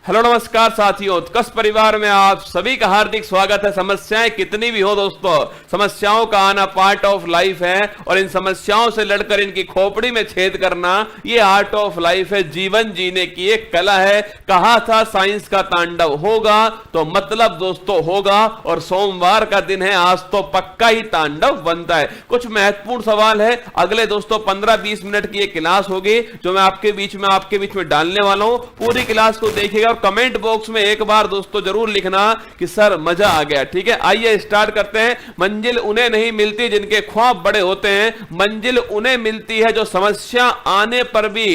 Hello नमस्कार साथियों, उत्कर्ष परिवार में आप सभी का हार्दिक स्वागत है। समस्याएं कितनी भी हो दोस्तों, समस्याओं का आना पार्ट ऑफ लाइफ है और इन समस्याओं से लड़कर इनकी खोपड़ी में छेद करना ये आर्ट ऑफ लाइफ है। जीवन जीने की एक कला है। कहा था साइंस का तांडव होगा तो मतलब दोस्तों होगा, और सोमवार का दिन है, आज तो पक्का ही तांडव बनता है। कुछ महत्वपूर्ण सवाल है, अगले दोस्तों 15-20 मिनट की एक क्लास होगी जो मैं आपके बीच में डालने वाला हूं। पूरी क्लास को देखिएगा और कमेंट बॉक्स में एक बार दोस्तों जरूर लिखना कि सर मजा आ गया। ठीक है, आइए स्टार्ट करते हैं। मंजिल उन्हें नहीं मिलती जिनके ख्वाब बड़े होते हैं, मंजिल उन्हें मिलती है जो समस्या आने पर भी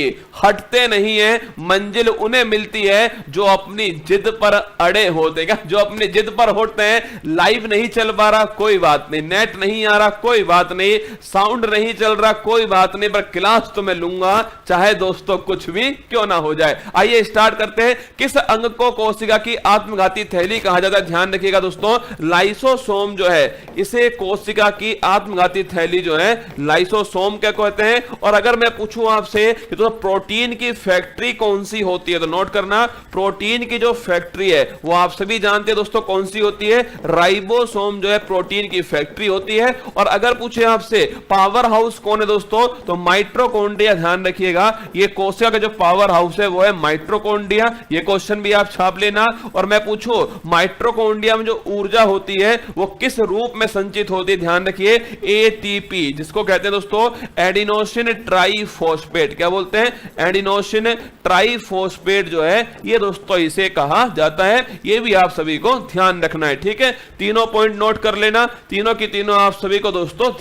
हटते नहीं है। मंजिल उन्हें मिलती है जो अपनी जिद पर अड़े होते हैं, जो अपनी जिद पर होते हैं। लाइव नहीं चल पा रहा कोई बात नहीं, नेट नहीं आ रहा कोई बात नहीं, साउंड नहीं चल रहा कोई बात नहीं, पर क्लास तो मैं लूंगा चाहे दोस्तों कुछ भी क्यों ना हो जाए। आइए स्टार्ट करते हैं। किस अंग को कोशिका की आत्मघाती थैली कहा जाता है? ध्यान रखिएगा दोस्तों, लाइसोसोम जो है इसे कोशिका की आत्मघाती थैली जो है लाइसोसोम क्या कहते हैं। और अगर मैं पूछूं आपसे कि तो प्रोटीन की फैक्ट्री कौन सी होती है, तो नोट करना, प्रोटीन की जो फैक्ट्री है वो आप सभी जानते हैं दोस्तों कौन सी होती है, राइबोसोम जो है प्रोटीन की फैक्ट्री होती है। और अगर पूछे आपसे पावर हाउस कौन है दोस्तों, तो माइटोकॉन्ड्रिया। ध्यान रखिएगा, ये कोशिका का जो पावर हाउस है वो है माइटोकॉन्ड्रिया। ये क्वेश्चन भी आप छाप लेना। और मैं पूछूं माइटोकॉन्ड्रिया में जो ऊर्जा होती है वो किस रूप में संचित होती है? ध्यान रखिए, एटीपी, जिसको कहते हैं दोस्तों एडिनोसिन ट्राइफॉस्फेट। क्या बोलते हैं? एडिनोसिन ट्राइफॉस्फेट जो है ये दोस्तों इसे कहा जाता है। ये भी आप सभी को ध्यान रखना है। ठीक है, तीनों पॉइंट नोट कर लेना, तीनों की तीनों आप सभी को दोस्तों,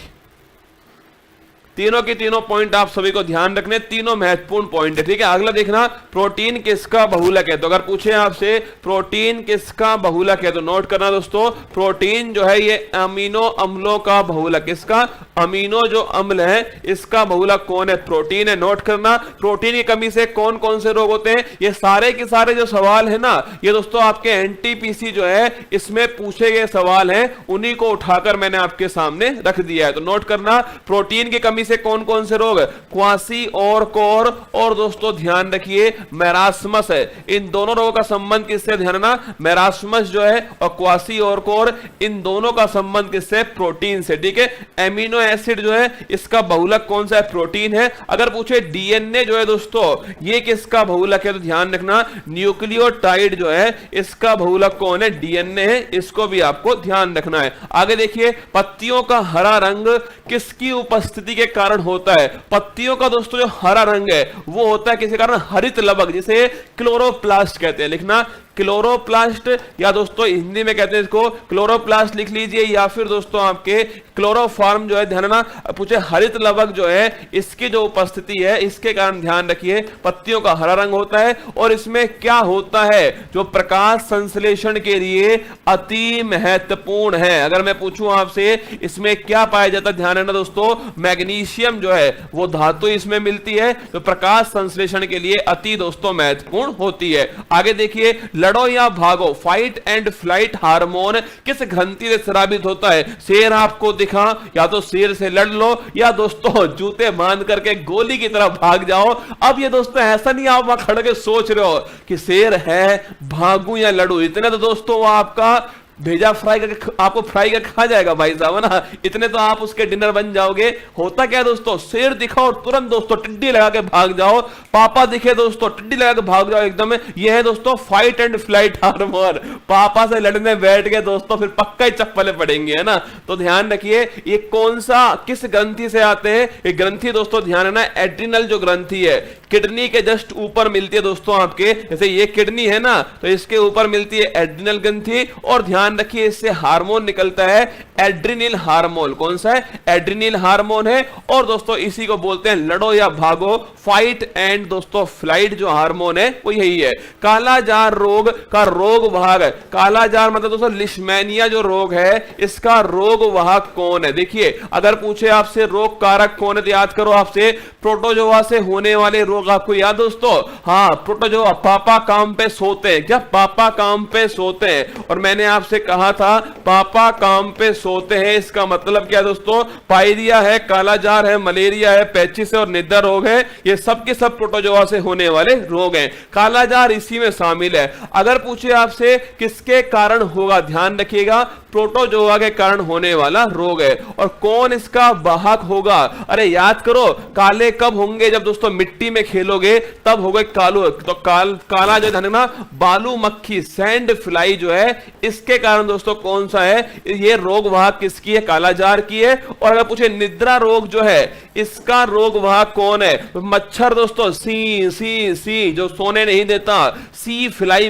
तीनों के तीनों पॉइंट आप सभी को ध्यान रखने, तीनों महत्वपूर्ण पॉइंट है। ठीक है, अगला देखना, प्रोटीन किसका बहुलक है? तो अगर पूछे आपसे प्रोटीन किसका बहुलक है तो नोट करना दोस्तों, प्रोटीन जो है ये अमीनो अम्लों का बहुलक। इसका अमीनो जो अम्ल है इसका बहुलक कौन है? प्रोटीन है। नोट करना, प्रोटीन की कमी से कौन कौन से रोग होते हैं? ये सारे के सारे जो सवाल है ना, ये दोस्तों आपके एनटीपीसी जो है इसमें पूछे गए सवाल हैं, उन्हीं को उठाकर मैंने आपके सामने रख दिया है। तो नोट करना, प्रोटीन की कमी से कौन कौन से रोग? क्वासी और कोर, और दोस्तों ध्यान रखिए मैरास्मस है। इन दोनों रोगों का संबंध किससे? ध्यान रखना, मैरास्मस जो है और क्वासी और कोर, इन दोनों का संबंध किससे? प्रोटीन से। ठीक है, एमिनो एसिड जो है इसका बहुलक कौन सा है? प्रोटीन है। अगर पूछे डीएनए जो है दोस्तों ये किसका बहुलक है, तो ध्यान रखना न्यूक्लियोटाइड जो है इसका बहुलक कौन है? डीएनए है। इसको भी आपको ध्यान रखना है। आगे देखिए, पत्तियों का हरा रंग किसकी उपस्थिति के कारण होता है? पत्तियों का दोस्तों जो हरा रंग है वो होता है किसी कारण हरित लवक, जिसे क्लोरोप्लास्ट कहते हैं। लिखना क्लोरोप्लास्ट, या दोस्तों हिंदी में कहते हैं इसको क्लोरोप्लास्ट लिख लीजिए, या फिर दोस्तों आपके क्लोरोफॉर्म जो है। ध्यान रखना, पूछे हरित लवक जो है इसकी जो उपस्थिति है इसके कारण ध्यान रखिए पत्तियों का हरा रंग होता है। और इसमें क्या होता है जो प्रकाश संश्लेषण के लिए अति महत्वपूर्ण है? अगर मैं पूछूं आपसे इसमें क्या पाया जाता है, ध्यान रखना दोस्तों, मैग्नीशियम जो है वो धातु इसमें मिलती है, तो प्रकाश संश्लेषण के लिए अति दोस्तों महत्वपूर्ण होती है। आगे देखिए, लड़ो या भागो, फाइट एंड फ्लाइट हार्मोन किस ग्रंथि से स्रावित होता है? शेर आपको दिखा, या तो शेर से लड़ लो, या दोस्तों जूते बांध करके गोली की तरफ भाग जाओ। अब ये दोस्तों ऐसा नहीं आप वहां खड़े के सोच रहे हो कि शेर है, भागू या लड़ू, इतने तो दोस्तों वो आपका भेजा फ्राई करके आपको फ्राई करके खा जाएगा भाई साहब ना, इतने तो आप उसके डिनर बन जाओगे। होता क्या है दोस्तों, शेर दिखा और तुरंत दोस्तों टिड्डी लगा के भाग जाओ, पापा दिखे दोस्तों टिड्डी लगा के भाग जाओ एकदम। ये है दोस्तों फाइट एंड फ्लाइट हार्मोन। पापा से लड़ने बैठ गए दोस्तों फिर पक्का ही चप्पले पड़ेंगे, है ना। तो ध्यान रखिए ये कौन सा किस ग्रंथि से आते हैं? ये ग्रंथि दोस्तों ध्यान रखना, एड्रिनल जो ग्रंथि है किडनी के जस्ट ऊपर मिलती है दोस्तों आपके, जैसे ये किडनी है ना तो इसके ऊपर मिलती है एड्रिनल ग्रंथि। और ध्यान रखिए इससे हार्मोन निकलता है एड्रिनिल हार्मोन। कौन सा है? एड्रिनिल हार्मोन है। और दोस्तों इसी को बोलते हैं लड़ो या भागो, फाइट एंड दोस्तों फ्लाइट जो हार्मोन है वो यही है। कालाजार रोग का रोग वाहक, कालाजार मतलब दोस्तों लिशमैनिया जो रोग है इसका रोग वाहक कौन है? देखिए अगर पूछे आपसे रोग कारक कौन है तो याद करो आपसे प्रोटोजोआ से होने वाले रोग आपको याद दोस्तों। हाँ प्रोटोजोआ, पापा काम पे सोते हैं क्या? पापा काम पे सोते हैं। और मैंने आपसे आपसे कहा था पापा काम पे सोते हैं, इसका मतलब क्या दोस्तों, पायरिया है, कालाजार है, मलेरिया है, पेचिस है और निद्रा रोग है, ये सब के सब प्रोटोजोआ से होने वाले रोग हैं। कालाजार इसी में शामिल है। अगर पूछे आपसे किसके कारण होगा, ध्यान रखिएगा प्रोटोजोआ के कारण होने वाला रोग है। और कौन इसका वाहक होगा, अरे याद करो काले कब होंगे, जब दोस्तों मिट्टी में खेलोगे तब होगा कालो, तो काला जो है ना बालू मक्खी, सैंड फ्लाई जो है, इसके कारण दोस्तों कौन सा है ये रोग वाहक, किसकी है, कालाजार की है। और अगर पूछे निद्रा रोग जो है इसका रोग वाहक कौन है, तो मच्छर दोस्तों, सी सी सी जो सोने नहीं देता, सी फ्लाई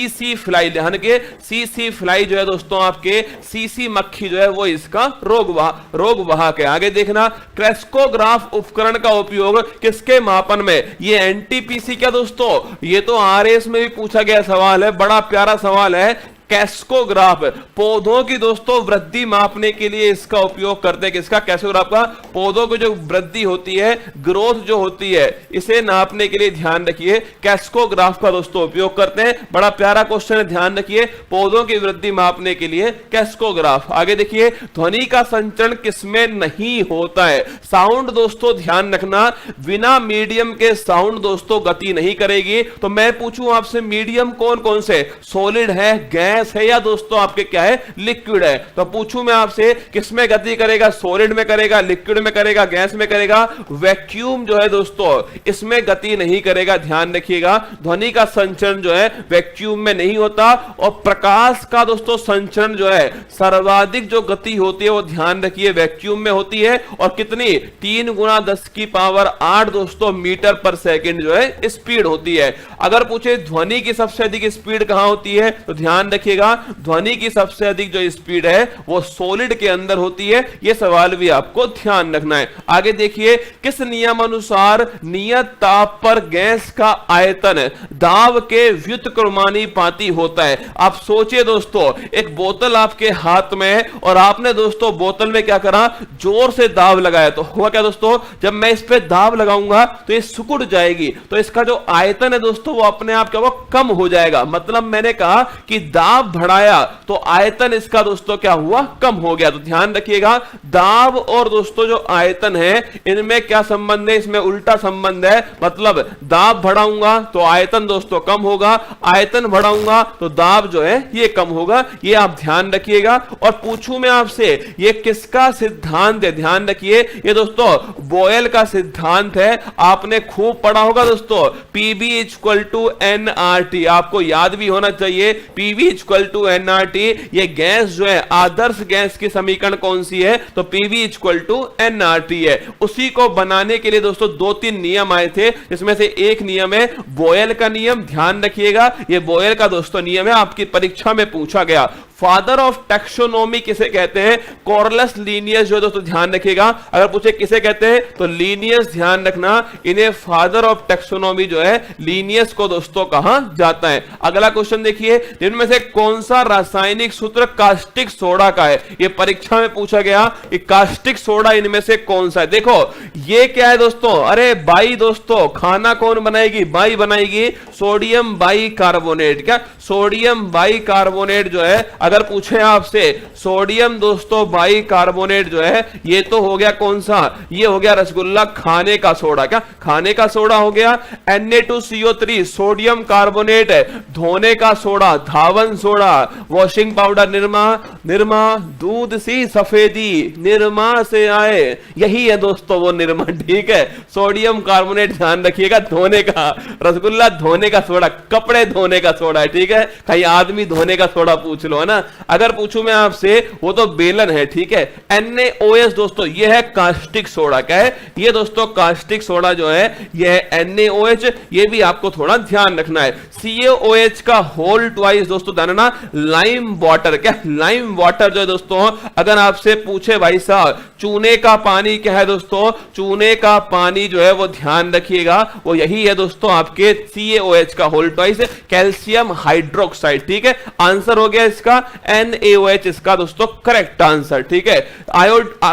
सी फ्लाई, ध्यान के सी फ्लाई जो है दोस्तों आपके सी मक्खी जो है वो इसका रोग वाहक है। आगे देखना, क्रेस्कोग्राफ उपकरण का उपयोग किसके मापन में, ये एनटीपीसी क्या दोस्तों, ये तो आरएस में भी पूछा गया सवाल है, बड़ा प्यारा सवाल है। कैस्कोग्राफ पौधों की दोस्तों वृद्धि मापने के लिए इसका उपयोग करते हैं, किसका, कैस्कोग्राफ का। पौधों की जो वृद्धि होती है, ग्रोथ जो होती है, इसे नापने के लिए ध्यान रखिए कैस्कोग्राफ का दोस्तों उपयोग करते हैं। बड़ा प्यारा क्वेश्चन है, ध्यान रखिए, पौधों की वृद्धि मापने के लिए कैस्कोग्राफ। आगे देखिए, ध्वनि का संचरण किसमें नहीं होता है, साउंड दोस्तों ध्यान रखना, बिना मीडियम के साउंड दोस्तों गति नहीं करेगी। तो मैं पूछूं आपसे मीडियम कौन कौन से, सॉलिड है, गैस है या दोस्तों आपके क्या है, लिक्विड है। तो पूछूं मैं आपसे किसमें गति करेगा, सॉलिड में करेगा, लिक्विड में करेगा, गैस में करेगा। वैक्यूम जो है दोस्तों इसमें गति नहीं करेगा, ध्यान रखिएगा। ध्वनि का संचरण जो है वैक्यूम में नहीं होता। और प्रकाश का दोस्तों संचरण जो है सर्वाधिक जो गति होती है वो ध्यान रखिए वैक्यूम में होती है। और कितनी, 3 × 10⁸ दोस्तों मीटर पर सेकंड जो है स्पीड होती है। अगर पूछे ध्वनि की सबसे अधिक स्पीड कहां होती है, तो ध्यान रखिएगा ध्वनि की सबसे अधिक जो स्पीड है वो सॉलिड के अंदर होती है। यह सवाल भी आपको ध्यान रखना है। आगे देखिए, किस नियमानुसार नियत ताप पर गैस का आयतन दाब के व्युत्क्रमानुपाती होता है। आप सोचिए दोस्तों, एक बोतल आपके हाथ में है और आपने दोस्तों बोतल में क्या करा, जोर से दाब लगाया, तो हुआ क्या दोस्तों, जब मैं इस पे दाब लगाऊंगा तो ये सिकुड़ जाएगी, तो इसका जो आयतन है दोस्तों वो अपने आप क्या, वो कम हो जाएगा। मतलब मैंने कहा कि दाब बढ़ाया तो आयतन इसका दोस्तों क्या हुआ, कम हो गया। तो ध्यान रखिएगा, दाब और दोस्तों जो आयतन है इनमें क्या संबंध है, इसमें उल्टा संबंध है। मतलब दाब बढ़ाऊंगा तो आयतन दोस्तों कम होगा, आयतन बढ़ाऊंगा तो दाब जो है ये कम होगा। ये आप ध्यान रखिएगा। और पूछूं मैं आपसे ये किसका सिद्धांत है, ध्यान रखिए, ये दोस्तों बॉयल का सिद्धांत है। आपने खूब पढ़ा होगा दोस्तों, PV = nRT, आपको याद भी होना चाहिए। PV = nRT, ये गैस जो है आदर्श गैस की समीकरण कौन सी है, तो PV = nRT है। उसी को बनाने के लिए दोस्तों 2-3 नियम आए थे, इसमें से एक नियम है बॉयल का नियम, ध्यान रखिएगा। ये बॉयल का दोस्तों नियम है, आपकी परीक्षा में पूछा गया। फादर ऑफ टैक्सोनॉमी किसे कहते हैं, कॉर्लस लीनियस जो दोस्तों ध्यान रखिएगा। अगर पूछे किसे कहते हैं तो लीनियस, ध्यान रखना, इन्हें फादर ऑफ टैक्सोनॉमी जो है लीनियस को दोस्तों कहा जाता है। अगला क्वेश्चन देखिए, इनमें से कौन सा रासायनिक सूत्र कास्टिक सोडा का है, ये परीक्षा में पूछा गया कि कास्टिक सोडा इनमें से कौन सा है। देखो ये क्या है दोस्तों, अरे बाई दोस्तों, खाना कौन बनाएगी, बाई बनाएगी, सोडियम बाई कार्बोनेट। क्या, सोडियम बाई कार्बोनेट जो है, अगर पूछे आपसे सोडियम दोस्तों बाई कार्बोनेट जो है ये तो हो गया कौन सा, ये हो गया रसगुल्ला, खाने का सोडा। क्या, खाने का सोडा हो गया। Na2CO3 सोडियम कार्बोनेट है, धोने का सोडा, धावन सोडा, वॉशिंग पाउडर निरमा, दूध सी सफेदी निरमा से आए, यही है दोस्तों वो निरमा, ठीक है। सोडियम कार्बोनेट ध्यान रखिएगा, धोने का, रसगुल्ला धोने का सोडा, कपड़े धोने का सोडा है, ठीक है। कहीं आदमी धोने का सोडा पूछ लो, है ना। अगर पूछूं मैं आपसे वो तो बेलन है, ठीक है। NaOH दोस्तों ये है कास्टिक सोडा। क्या है ये दोस्तों, कास्टिक सोडा जो है ये है NaOH, ये भी आपको थोड़ा ध्यान रखना है। CaOH का होल ट्वाइस दोस्तों ध्यान रखना, लाइम वाटर। क्या, लाइम वाटर जो है दोस्तों, अगर आपसे पूछे भाई साहब चूने का पानी क्या है दोस्तों, चूने का पानी जो है वो ध्यान रखिएगा वो यही है दोस्तों आपके CaOH का होल ट्वाइस, कैल्शियम हाइड्रोक्साइड, ठीक है। आंसर हो गया इसका NaOH इसका दोस्तों करेक्ट आंसर। ठीक है,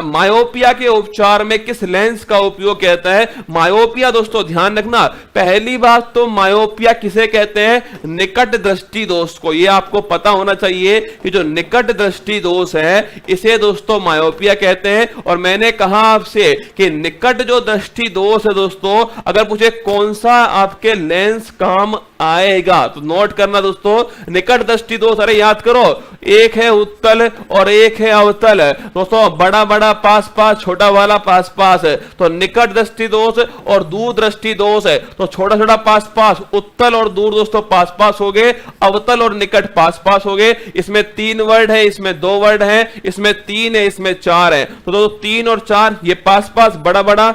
मायोपिया के उपचार में किस लेंस का उपयोग कहता है? मायोपिया दोस्तों ध्यान रखना, पहली बात तो मायोपिया किसे कहते हैं? निकट दृष्टि दोष को। यह आपको पता होना चाहिए कि जो निकट दृष्टि दोष है इसे दोस्तों मायोपिया कहते हैं। और मैंने कहा आपसे कि निकट जो दृष्टि दोष है दोस्तों, अगर पूछे कौन सा आपके लेंस काम आएगा तो नोट करना दोस्तों, निकट दृष्टि दोष। अरे याद करो, एक है उत्तल और एक है अवतल दोस्तों, बड़ा बड़ा पास पास, छोटा वाला पास पास है। तो निकट दृष्टि दोष और दूर दृष्टि दोष है, तो छोटा छोटा पास पास, उत्तल और दूर दोस्तों पास पास हो गए, अवतल और निकट पास पास हो गए। इसमें 3 वर्ड है, इसमें 2 वर्ड है, इसमें 3 है, इसमें 4 है। तो दोस्तों 3 और 4 ये पास पास, बड़ा बड़ा,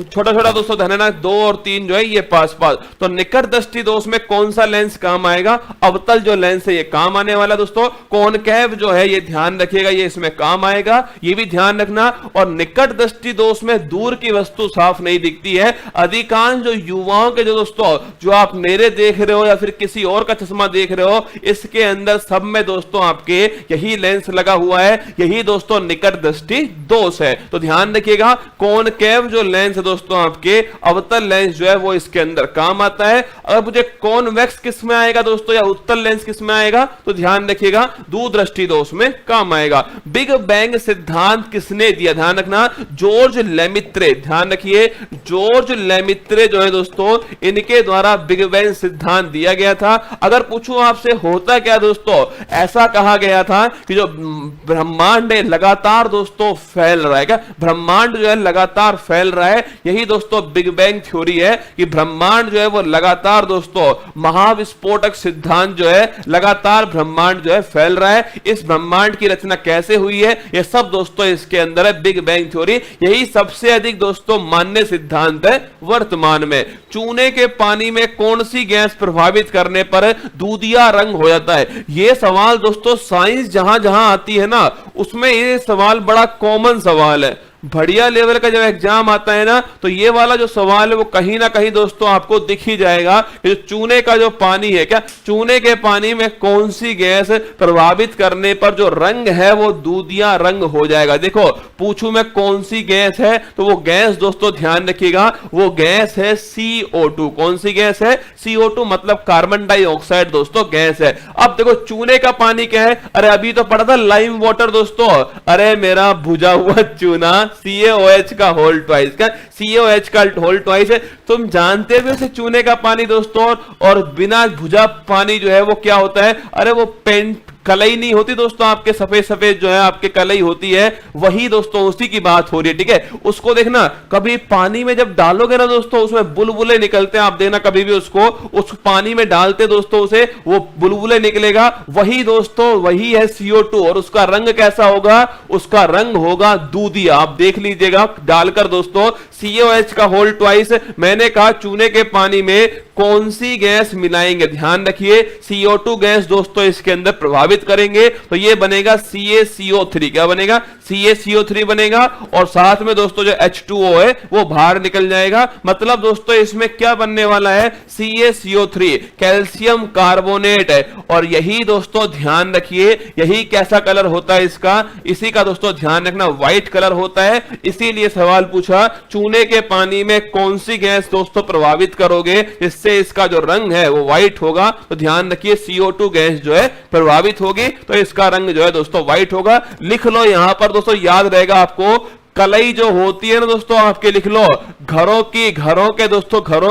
छोटा छोटा दोस्तों ध्यान देना, 2 और 3 जो है ये पास पास। तो निकट दृष्टि दोष में कौन सा लेंस काम आएगा? अवतल जो लेंस है ये काम आने वाला दोस्तों। कॉनकेव जो है ये ध्यान रखिएगा, ये इसमें काम आएगा, ये भी ध्यान रखना। और निकट दृष्टि दोष में दूर की वस्तु साफ नहीं दिखती है। अधिकांश जो युवाओं के जो दोस्तों, जो आप मेरे देख रहे हो या फिर किसी और का चश्मा देख रहे हो, इसके अंदर सब में दोस्तों आपके यही लेंस लगा हुआ है, यही दोस्तों निकट दृष्टि दोष है। तो ध्यान रखिएगा, कॉनकेव जो लेंस दोस्तों आपके, अवतल लेंस जो है वो इसके अंदर काम आता है। अगर मुझे कॉन्वेक्स किस में आएगा दोस्तों या उत्तल लेंस किस में आएगा, तो ध्यान रखिएगा दूरदृष्टि दोष में काम आएगा। बिग बैंग सिद्धांत किसने दिया? ध्यान रखना, जॉर्ज लेमित्रे। ध्यान रखिए, जॉर्ज लेमित्रे जो है दोस्तों, इनके द्वारा बिग बैंग सिद्धांत दिया गया था। अगर पूछूं आपसे होता क्या दोस्तों, ऐसा कहा गया था कि जो ब्रह्मांड है लगातार दोस्तों फैल रहा है। क्या ब्रह्मांड जो है लगातार फैल रहा है? यही दोस्तों बिग बैंग थ्योरी है कि ब्रह्मांड जो है वो लगातार दोस्तों, महाविस्फोटक सिद्धांत जो है, लगातार ब्रह्मांड जो है फैल रहा है। इस ब्रह्मांड की रचना कैसे हुई है, ये सब दोस्तों इसके अंदर है, बिग बैंग थ्योरी। यही सबसे अधिक दोस्तों मान्य सिद्धांत है वर्तमान में। चूने के पानी में कौन सी गैस प्रभावित करने पर दूधिया रंग हो जाता है? यह सवाल दोस्तों साइंस जहां जहां आती है ना, उसमें यह सवाल बड़ा कॉमन सवाल है। बढ़िया लेवल का जब एग्जाम आता है ना, तो ये वाला जो सवाल है वो कहीं ना कहीं दोस्तों आपको दिख ही जाएगा कि जो चूने का जो पानी है, क्या चूने के पानी में कौन सी गैस प्रभावित करने पर जो रंग है वो दूधिया रंग हो जाएगा। देखो पूछूं मैं कौन सी गैस है, तो वो गैस दोस्तों ध्यान रखिएगा, वो गैस है CO2। कौन सी गैस है? CO2 मतलब कार्बन डाइऑक्साइड दोस्तों गैस है। अब देखो चूने का पानी क्या है? अरे अभी तो पढ़ा था लाइम वाटर दोस्तों। अरे मेरा भुजा हुआ चूना CaOH का होल ट्वाइस, क्या CaOH का होल ट्वाइस है। तुम जानते भी उसे चूने का पानी दोस्तों, और बिना भुजा पानी जो है वो क्या होता है? अरे वो पेंट कलई नहीं होती दोस्तों, आपके सफेद सफेद जो है आपके कलई होती है, वही दोस्तों उसी की बात हो रही है। ठीक है, उसको देखना, कभी पानी में जब डालोगे ना दोस्तों, उसमें बुलबुले निकलते हैं। आप देखना कभी भी उसको उस पानी में डालते दोस्तों, उसे वो बुलबुले निकलेगा, वही दोस्तों वही है CO2। और उसका रंग कैसा होगा? उसका रंग होगा दूधिया। आप देख लीजिएगा डालकर दोस्तों, CaOH का होल ट्वाइस। मैंने कहा चूने के पानी में कौन सी गैस मिलाएंगे? ध्यान रखिए, CO2 गैस दोस्तों इसके अंदर प्रभावित करेंगे, तो ये बनेगा CaCO3। क्या बनेगा? CaCO3 बनेगा। और साथ में दोस्तों जो H2O है वो बाहर निकल जाएगा। मतलब दोस्तों इसमें क्या बनने वाला है? CaCO3 कैल्शियम कार्बोनेट है। और यही दोस्तों ध्यान रखिए, यही कैसा कलर होता है इसका? इसी का दोस्तों ध्यान रखना, व्हाइट कलर होता है। इसीलिए सवाल पूछा चूने के पानी में कौन सी गैस दोस्तों प्रभावित करोगे जिससे इसका जो रंग है वो व्हाइट होगा? तो ध्यान रखिए CO2 गैस जो है प्रभावित होगी, तो इसका रंग जो है दोस्तों व्हाइट होगा। लिख लो यहां पर दोस्तों, याद रहेगा आपको। कलई जो होती है ना दोस्तों, आपके लिख लो, घरों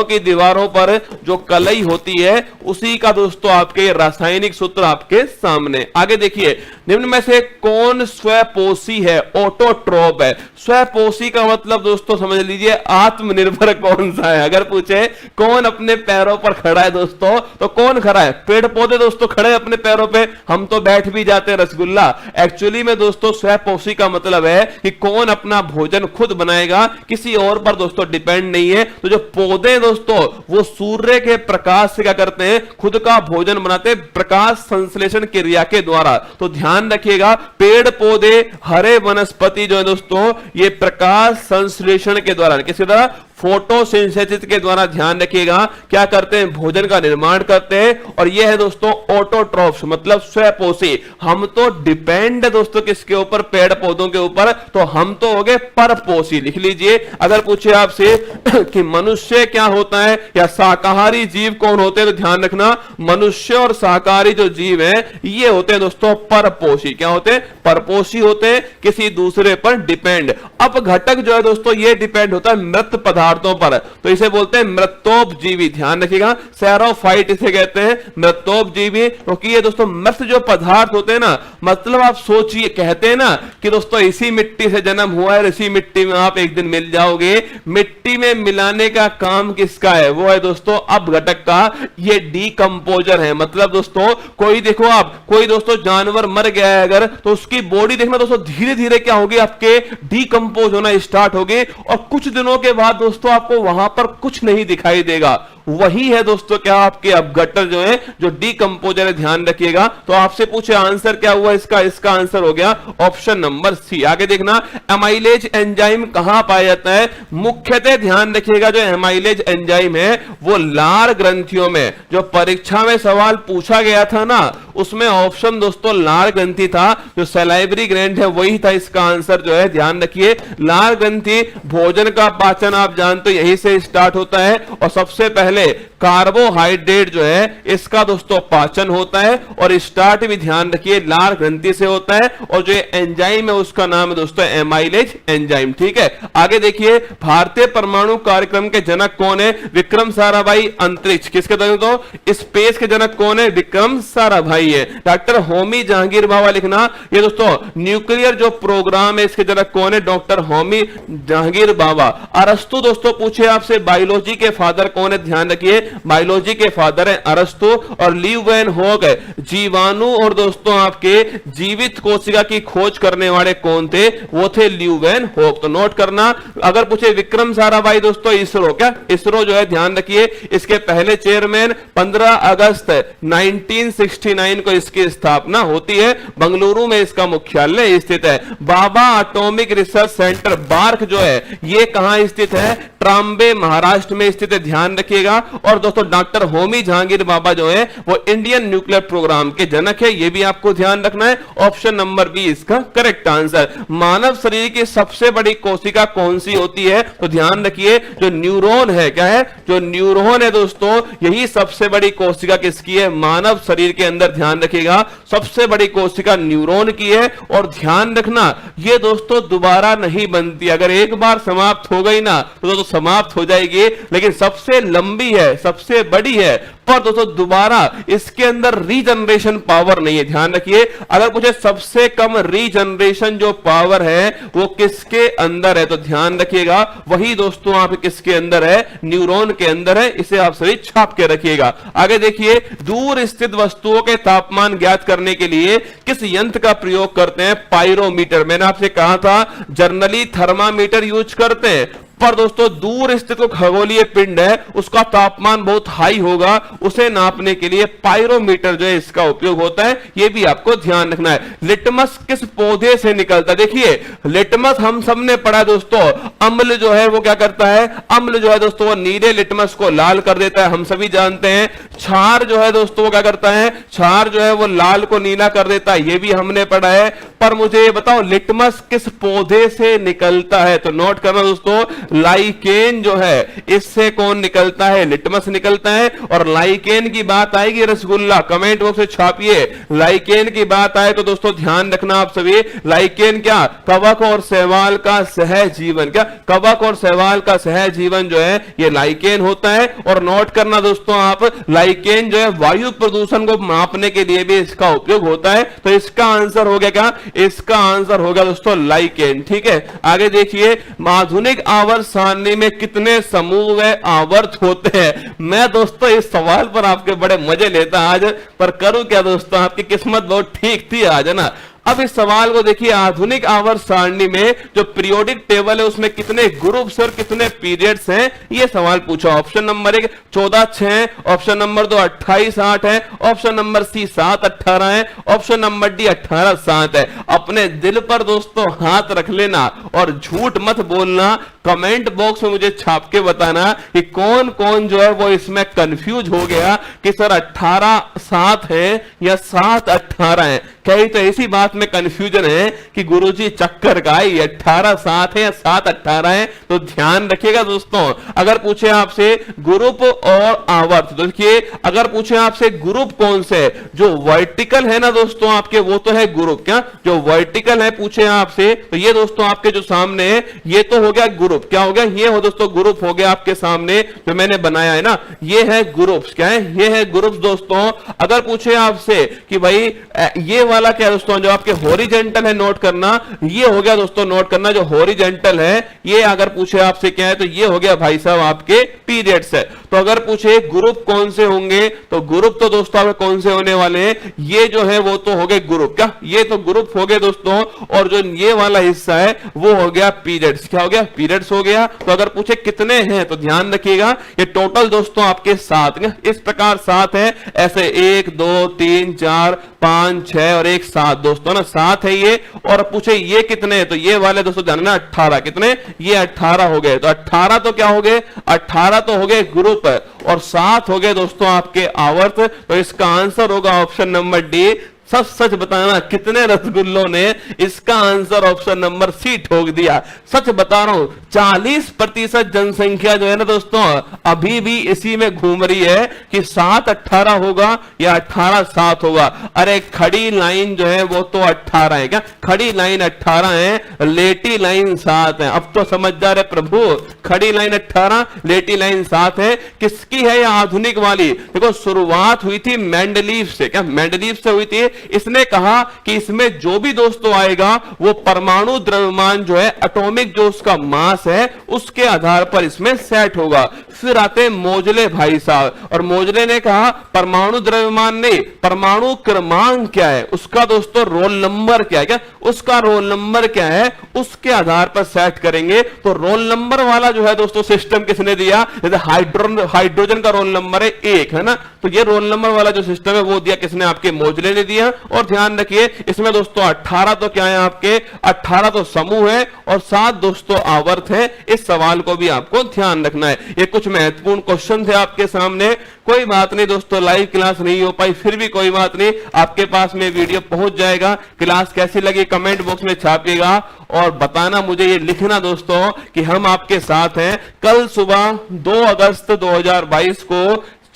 की दीवारों पर जो कलई होती है उसी का दोस्तों आपके रासायनिक सूत्र आपके सामने। आगे देखिए, निम्न में से कौन स्वपोषी है? ऑटोट्रोप है। स्वपोषी का मतलब दोस्तों समझ लीजिए आत्मनिर्भर कौन सा है। अगर पूछे कौन अपने पैरों पर खड़ा है दोस्तों, तो कौन खड़ा है? पेड़ पौधे दोस्तों खड़े अपने पैरों पे, हम तो बैठ भी जाते हैं रसगुल्ला। एक्चुअली में दोस्तों स्वपोषी का मतलब है कि कौन अपना भोजन खुद बनाएगा, किसी और पर दोस्तों डिपेंड नहीं है। तो जो पौधे दोस्तों वो सूर्य के प्रकाश से क्या करते हैं? खुद का भोजन बनाते हैं, प्रकाश संश्लेषण क्रिया के द्वारा। तो ध्यान रखिएगा, पेड़ पौधे हरे वनस्पति जो है दोस्तों, ये प्रकाश संश्लेषण के द्वारा, किसके द्वारा? फोटोसिंथेसिस के द्वारा, ध्यान रखिएगा, क्या करते हैं, भोजन का निर्माण करते हैं। और ये है दोस्तों ऑटोट्रॉफ्स, मतलब स्वपोषी। हम तो डिपेंड है दोस्तों किसके ऊपर, पेड़ पौधों के ऊपर, तो हम तो हो गए परपोषी। लिख लीजिए, अगर पूछे आपसे कि मनुष्य क्या होता है या शाकाहारी जीव कौन होते हैं, तो ध्यान रखना मनुष्य और शाकाहारी जो जीव हैं ये होते हैं दोस्तों परपोषी। क्या होते हैं, परपोषी होते हैं, किसी दूसरे पर डिपेंड। अब घटक जो है दोस्तों ये डिपेंड होता है मृत पदार्थों पर, तो इसे बोलते हैं मृतोपजीवी। ध्यान रखिएगा, सेरोफाइट इसे कहते हैं, मृतोपजीवी, क्योंकि ये दोस्तों मृत जो पदार्थ होते हैं ना, मतलब आप सोचिए, कहते हैं ना कि दोस्तों इसी मिट्टी से जन्म हुआ है, इसी मिट्टी में आप एक दिन मिल जाओगे। मिट्टी में मिलाने का काम किसका है, वो है दोस्तों अब घटक का, ये डीकंपोजर है। मतलब दोस्तों कोई देखो आप, कोई दोस्तों जानवर मर गया है अगर, तो उसकी बॉडी देखना दोस्तों धीरे धीरे क्या होगी, आपके डीकंपोज होना स्टार्ट होगी, और कुछ दिनों के बाद दोस्तों आपको वहां पर कुछ नहीं दिखाई देगा। वही है दोस्तों क्या, आपके अपघटक जो है, जो डीकंपोजर है, ध्यान रखिएगा। तो आपसे पूछे आंसर क्या हुआ इसका, इसका आंसर हो गया ऑप्शन नंबर सी। आगे देखना, एमाइलेज एंजाइम कहां पाया जाता है, मुख्यतः ध्यान रखिएगा जो एमाइलेज एंजाइम है वो लार ग्रंथियों में। जो परीक्षा में सवाल पूछा गया था ना, उसमें ऑप्शन दोस्तों लार ग्रंथि था, जो सलाइवरी ग्लैंड है वही था इसका आंसर जो है। ध्यान रखिए, लार ग्रंथि, भोजन का पाचन आप जानते हो यही से स्टार्ट होता है, और सबसे पहले कार्बोहाइड्रेट जो है इसका दोस्तों पाचन होता है, और स्टार्ट भी ध्यान रखिए लार ग्रंथि से होता है, और जो एंजाइम है उसका नाम है दोस्तों एमाइलेज एंजाइम। ठीक है, आगे देखिए, भारतीय परमाणु कार्यक्रम के जनक कौन है, विक्रम साराभाई। अंतरिक्ष किसके दोस्तों, स्पेस के जनक कौन है, विक्रम साराभाई है। डॉक्टर होमी जहांगीर बाबा लिखना, ये दोस्तों न्यूक्लियर जो प्रोग्राम है इसके जनक कौन है, डॉक्टर होमी जहांगीर बाबा। अरस्तु दोस्तों पूछे आपसे बायोलॉजी के फादर कौन है, ध्यान रखिए बायोलॉजी के फादर है अरस्तु। और लीeuwenhoek जीवाणु और दोस्तों आपके जीवित कोशिका की खोज करने वाले कौन थे, वो थे लीeuwenhoek। तो नोट करना, अगर पूछे विक्रम साराभाई दोस्तों इसरो, क्या इसरो जो है ध्यान रखिए इसके पहले चेयरमैन 15 अगस्त 1969 को इसकी स्थापना होती है, बंगलुरु में इसका मुख्यालय स्थित है। बाबा एटॉमिक रिसर्च सेंटर बार्क जो है ये कहां स्थित है, ट्राम्बे महाराष्ट्र में स्थित है, ध्यान रखिएगा। और दोस्तों डॉक्टर होमी जहांगीर बाबा जो है वो इंडियन न्यूक्लियर प्रोग्राम के जनक है, ये भी आपको ध्यान रखना है। ऑप्शन नंबर बी इसका करेक्ट आंसर। मानव शरीर की सबसे बड़ी कोशिका कौन सी होती है, तो ध्यान रखिए जो न्यूरॉन है, क्या है, जो न्यूरॉन है दोस्तों यही सबसे बड़ी कोशिका किसकी है, मानव शरीर के अंदर। ध्यान रखिएगा सबसे बड़ी कोशिका न्यूरॉन की है, और ध्यान रखना ये दोस्तों दोबारा नहीं बनती, अगर एक बार समाप्त हो गई ना तो दोस्तों समाप्त हो जाएगी, लेकिन सबसे लंबी है, सबसे बड़ी है, पर दोस्तों दोबारा इसके अंदर रीजनरेशन पावर नहीं है। ध्यान रखिए, अगर पूछे सबसे कम रीजनरेशन जो पावर है वो किसके अंदर है, तो ध्यान रखिएगा वही दोस्तों आप किसके अंदर है, न्यूरॉन के अंदर है। इसे आप सभी छाप के रखिएगा। आगे देखिए, दूर स्थित वस्तुओं के तापमान ज्ञात करने के लिए किस यंत्र का प्रयोग करते हैं, पायरोमीटर। मैंने आपसे कहा था जनरली थर्मामीटर यूज करते हैं, पर दोस्तों दूर स्थित जो खगोलीय पिंड है उसका तापमान बहुत हाई होगा, उसे नापने के लिए पायरोमीटर जो है इसका उपयोग होता है, यह भी आपको ध्यान रखना है। लिटमस किस पौधे से निकलता है, देखिए लिटमस हम सबने पढ़ा दोस्तों, अम्ल जो है वो क्या करता है, अम्ल जो है दोस्तों वो नीले लिटमस को लाल कर देता है, हम सभी जानते हैं। क्षार जो है दोस्तों वो क्या करता है, क्षार जो है वो लाल को नीला कर देता है, ये भी हमने पढ़ा है। पर मुझे ये बताओ लिटमस किस पौधे से निकलता है, तो नोट करना दोस्तों, लाइकेन जो है इससे कौन निकलता है, लिटमस निकलता है। और लाइकेन की बात आएगी रसगुल्ला, कमेंट बॉक्स में छापिए, लाइकेन की बात आए तो दोस्तों ध्यान रखना आप सभी, लाइकेन क्या, कवक और शैवाल का सहजीवन, क्या कवक और शैवाल का सहजीवन जो है ये लाइकेन होता है। और नोट करना दोस्तों आप, लाइकेन जो है वायु प्रदूषण को मापने के लिए भी इसका उपयोग होता है। तो इसका आंसर हो गया क्या, इसका आंसर होगा दोस्तों लाइकेन। ठीक है, आगे देखिए, आधुनिक आवर्त सारणी में कितने समूह व आवर्त होते हैं। मैं दोस्तों इस सवाल पर आपके बड़े मजे लेता आज, पर करूं क्या दोस्तों, आपकी किस्मत बहुत ठीक थी आज, है ना। अब इस सवाल को देखिए, आधुनिक आवर्त सारणी में जो पीरियोडिक टेबल है उसमें कितने ग्रुप्स और कितने पीरियड्स हैं, ये सवाल पूछा। ऑप्शन नंबर 1 14-6 है, ऑप्शन नंबर 2 28-8 है, ऑप्शन नंबर सी 7-18 है, ऑप्शन नंबर डी 18-7 है। अपने दिल पर दोस्तों हाथ रख लेना और झूठ मत बोलना, कमेंट बॉक्स में मुझे छाप के बताना कि कौन कौन जो है वो इसमें कंफ्यूज हो गया कि सर 18-7 है या 7-18 है। कहीं तो ऐसी बात में कंफ्यूजन है कि गुरुजी चक्कर का 18-7 है या 7-18 है। तो ध्यान रखिएगा दोस्तों, अगर पूछे आपसे ग्रुप और आवर्त, तो देखिए अगर पूछे आपसे ग्रुप कौन से, जो वर्टिकल है ना दोस्तों आपके, वो तो है ग्रुप। क्या जो वर्टिकल है पूछे आपसे, तो ये दोस्तों आपके जो सामने है ये तो हो गया ग्रुप। क्या हो गया, ये हो दोस्तों ग्रुप हो गया आपके सामने जो मैंने बनाया है ना, ये है ग्रुप्स। क्या है, ये है ग्रुप्स दोस्तों। अगर पूछे आपसे कि भाई ये वाला क्या है दोस्तों, जो आपके हॉरिजॉन्टल है, नोट करना, ये हो गया दोस्तों, नोट करना जो हॉरिजॉन्टल है ये अगर पूछे आपसे क्या है, तो ये हो गया भाई साहब आपके पीरियड्स है। तो अगर पूछे ग्रुप कौन से होंगे, तो ग्रुप तो दोस्तों आपके कौन से होने वाले हैं, ये जो है वो तो हो गए ग्रुप। क्या ये तो ग्रुप हो गए दोस्तों, और जो ये वाला हिस्सा है वो हो गया पीरियड्स। क्या हो गया, पीरियड्स हो गया। तो अगर पूछे कितने हैं, तो ध्यान रखिएगा ये टोटल दोस्तों आपके 7, इस प्रकार 7 है, ऐसे 1 2 3 4 5 6 और 1 7 दोस्तों ना, 7 है ये। और पूछे ये कितने, तो ये वाले दोस्तों ध्यान ना 18, कितने, ये 18 हो गए। तो 18 तो क्या हो गए, 18 तो हो गए ग्रुप और 7 हो गए दोस्तों आपके आवर्त। तो इसका आंसर होगा ऑप्शन नंबर डी। सच सच बताना कितने रसगुल्लों ने इसका आंसर ऑप्शन नंबर सी ठोक दिया। सच बता रहा हूं 40% जनसंख्या जो है ना दोस्तों अभी भी इसी में घूम रही है कि 7-18 होगा या 18-7 होगा। अरे खड़ी लाइन जो है वो तो 18 है। क्या खड़ी लाइन 18 है, लेटी लाइन 7 है। अब तो समझ जा रहे प्रभु, खड़ी लाइन 18, लेटी लाइन 7 है। किसकी है यह आधुनिक वाली, देखो शुरुआत हुई थी मेंडलीव से। क्या मेंडलीव से हुई थी। इसने कहा कि इसमें जो भी दोस्तों आएगा वो परमाणु द्रव्यमान जो है, एटॉमिक जो उसका मास है उसके आधार पर इसमें सेट होगा। फिर आते मोजले भाई साहब, और मोजले ने कहा परमाणु द्रव्यमान नहीं, परमाणु क्रमांक क्या है उसका दोस्तों, रोल नंबर क्या है, क्या उसका रोल नंबर क्या है उसके आधार पर सेट करेंगे। तो रोल नंबर वाला जो है दोस्तों सिस्टम किसने दिया, जैसे हाइड्रोजन का रोल नंबर है 1 है ना, तो ये रोल नंबर वाला जो सिस्टम है वो दिया किसने, आपके मोजले ने दिया। और ध्यान रखिए इसमें दोस्तों 18 तो क्या है आपके, 18 तो समूह है और 7 दोस्तों आवर्त है। इस सवाल को भी आपको ध्यान रखना है। ये कुछ महत्वपूर्ण क्वेश्चन थे आपके सामने। कोई बात नहीं दोस्तों, लाइव क्लास नहीं हो पाई, फिर भी कोई बात नहीं, आपके पास में वीडियो पहुंच जाएगा। क्लास कैसी लगी कमेंट बॉक्स में छापिएगा और बताना मुझे, ये लिखना दोस्तों कि हम आपके साथ हैं। कल सुबह 2 अगस्त 2022 को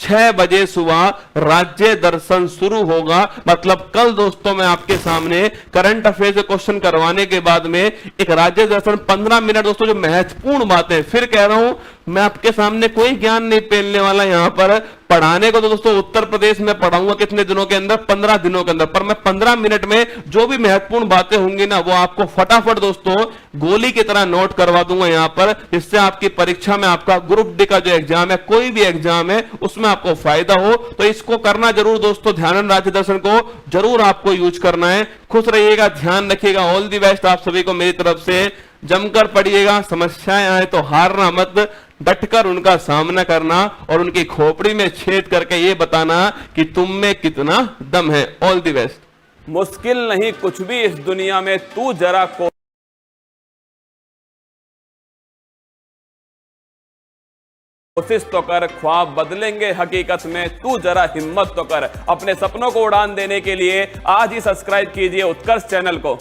6 बजे सुबह राज्य दर्शन शुरू होगा। मतलब कल दोस्तों मैं आपके सामने करंट अफेयर क्वेश्चन करवाने के बाद में एक राज्य दर्शन 15 मिनट दोस्तों, जो महत्वपूर्ण बातें, फिर कह रहा हूं मैं आपके सामने कोई ज्ञान नहीं पेलने वाला। यहां पर पढ़ाने को तो दोस्तों उत्तर प्रदेश में पढ़ाऊंगा कितने दिनों के अंदर, 15 दिनों के अंदर, पर मैं 15 मिनट में जो भी महत्वपूर्ण बातें होंगी ना वो आपको फटाफट दोस्तों गोली की तरह नोट करवा दूंगा यहां पर, जिससे आपकी परीक्षा में, आपका ग्रुप डी का जो एग्जाम है, कोई भी एग्जाम है, उसमें आपको फायदा हो। तो इसको करना जरूर दोस्तों, ध्यान राज्य दर्शन को जरूर आपको यूज करना है। खुश रहिएगा, ध्यान रखिएगा, ऑल द बेस्ट आप सभी को मेरी तरफ से। जमकर पढ़िएगा, समस्याएं आए तो हारना मत, डटकर उनका सामना करना और उनकी खोपड़ी में छेद करके ये बताना कि तुम में कितना दम है। All the best. मुश्किल नहीं कुछ भी इस दुनिया में, तू जरा कोशिश तो कर, ख्वाब बदलेंगे हकीकत में, तू जरा हिम्मत तो कर। अपने सपनों को उड़ान देने के लिए आज ही सब्सक्राइब कीजिए उत्कर्ष चैनल को।